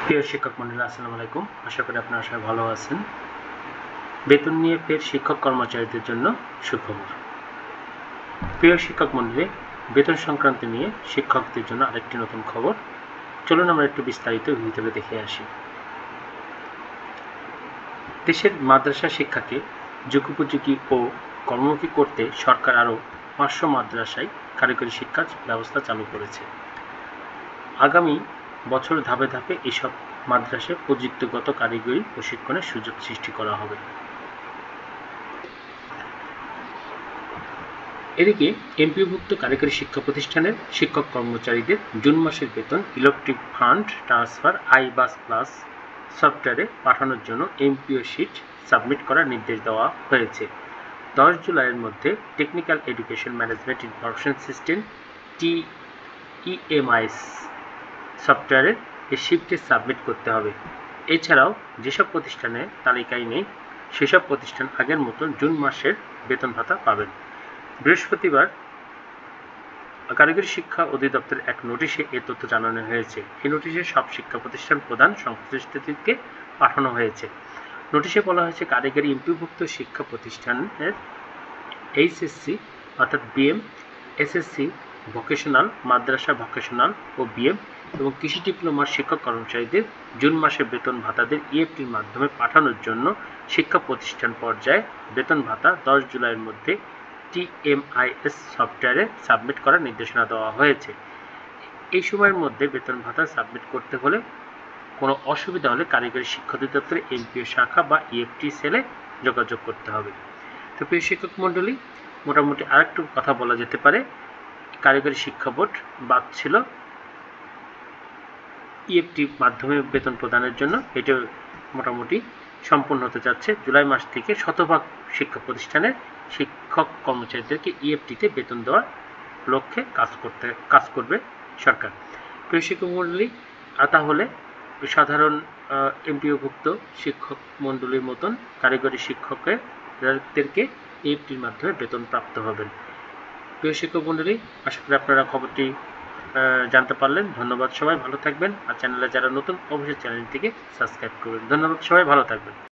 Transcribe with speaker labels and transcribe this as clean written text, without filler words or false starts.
Speaker 1: প্রিয় শিক্ষক মণ্ডলী, আসসালামু আলাইকুম। আশা করি আপনারা সবাই ভালো আছেন। বেতন নিয়ে ফের শিক্ষক কর্মচারীদের জন্য সুখবর। প্রিয় শিক্ষক মণ্ডলী, বেতন সংক্রান্ত নিয়ে শিক্ষকদের জন্য আরেকটি নতুন খবর। চলুন আমরা একটু বিস্তারিত ভিতরে দেখে আসি। দেশের মাদ্রাসা শিক্ষাকে যুগোপযোগী ও কর্মমুখী করতে সরকার আরও 500 মাদ্রাসায় কারিগরি শিক্ষা ব্যবস্থা চালু করেছে। আগামী বছর ধাপে ধাপে এসব মাদ্রাসায় প্রযুক্তিগত কারিগরি প্রশিক্ষণের সুযোগ সৃষ্টি করা হবে। এদিকে এমপিওভুক্ত কারিগরি শিক্ষা প্রতিষ্ঠানের শিক্ষক কর্মচারীদের জুন মাসের বেতন ইলেকট্রিক ফান্ড ট্রান্সফার আইবাস প্লাস সফটওয়্যারে পাঠানোর জন্য এমপিও শিট সাবমিট করার নির্দেশ দেওয়া হয়েছে। 10 জুলাইয়ের মধ্যে technical education management information system TEMIS সফটওয়্যারে এই শিটটি সাবমিট করতে হবে। এছাড়াও যেসব প্রতিষ্ঠানে তালিকায় নেই সেসব প্রতিষ্ঠান আগের মতন জুন মাসের বেতন ভাতা পাবেন। বৃহস্পতিবার কারিগরি শিক্ষা অধিদপ্তরের এক নোটিশে এ তথ্য জানানো হয়েছে। এই নোটিশে সব শিক্ষা প্রতিষ্ঠান প্রধান সংশ্লিষ্টদেরকে পাঠানো হয়েছে। নোটিশে বলা হয়েছে, কারিগরি এমপিওভুক্ত শিক্ষা প্রতিষ্ঠানের এইচএসসি অর্থাৎ বিএম, এসএসসি, ভোকেশনাল, মাদ্রাসা ভোকেশনাল ও বিএম এবং কৃষি ডিপ্লোমার শিক্ষক কর্মচারীদের জুন মাসের বেতন ভাতাদের ইএফটির মাধ্যমে পাঠানোর জন্য শিক্ষা প্রতিষ্ঠান পর্যায়ে বেতন ভাতা 10 জুলাইয়ের মধ্যে TEMIS সফটওয়্যারে সাবমিট করার নির্দেশনা দেওয়া হয়েছে। এই সময়ের মধ্যে বেতন ভাতা সাবমিট করতে হলে কোনো অসুবিধা হলে কারিগরি শিক্ষা অধিদপ্তরের এমপিও শাখা বা ইএফটি সেলে যোগাযোগ করতে হবে। তো প্রিয় শিক্ষক মণ্ডলী, মোটামুটি আরেকটু কথা বলা যেতে পারে, কারিগরি শিক্ষা বোর্ড বাদ ছিল ইএফটি মাধ্যমে বেতন প্রদানের জন্য। এটা মোটামুটি সম্পূর্ণ হতে যাচ্ছে। জুলাই মাস থেকে শতভাগ শিক্ষা প্রতিষ্ঠানের শিক্ষক কর্মচারীদেরকে ইএফটিতে বেতন দেওয়ার লক্ষ্যে কাজ করবে সরকার। প্রিয় শিক্ষক মণ্ডলী, তাহলে সাধারণ এমপিওভুক্ত শিক্ষক মণ্ডলীর মতন কারিগরি শিক্ষকদেরকে ইএফটির মাধ্যমে বেতন প্রাপ্ত হবেন। প্রিয় শিক্ষক মণ্ডলী, আশা করি আপনারা খবরটি জানতে পারলেন। ধন্যবাদ, সবাই ভালো থাকবেন। আর চ্যানেলে যারা নতুন অবশ্যই চ্যানেলটিকে সাবস্ক্রাইব করবেন। ধন্যবাদ, সবাই ভালো থাকবেন।